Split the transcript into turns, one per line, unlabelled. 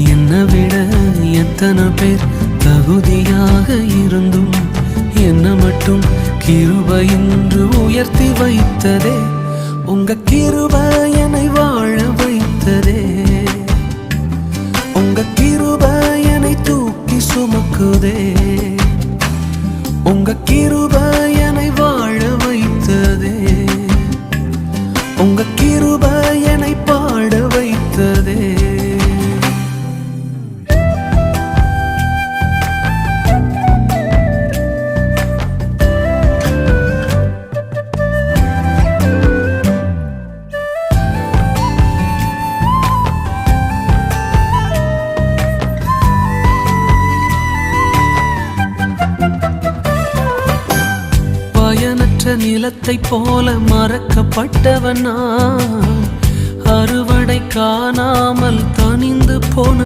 என்னை விட எத்தனை பேர் தகுதியாக இருந்தும் என்ன மட்டும் கிருபை என்று உயர்த்தி வைத்ததே. உங்க கிருபை என்னை வாழ வைத்ததே. உங்க கிருபை என்னை தூக்கி சுமக்குதே. உங்க கிருபை என்னை வாழ வைத்ததே. உங்க கிருபை என்னை பாட வைத்ததே. பயனற்ற நிலத்தை போல மறக்கப்பட்டவன் நான், அறுவடை காணாமல் தனிந்து போன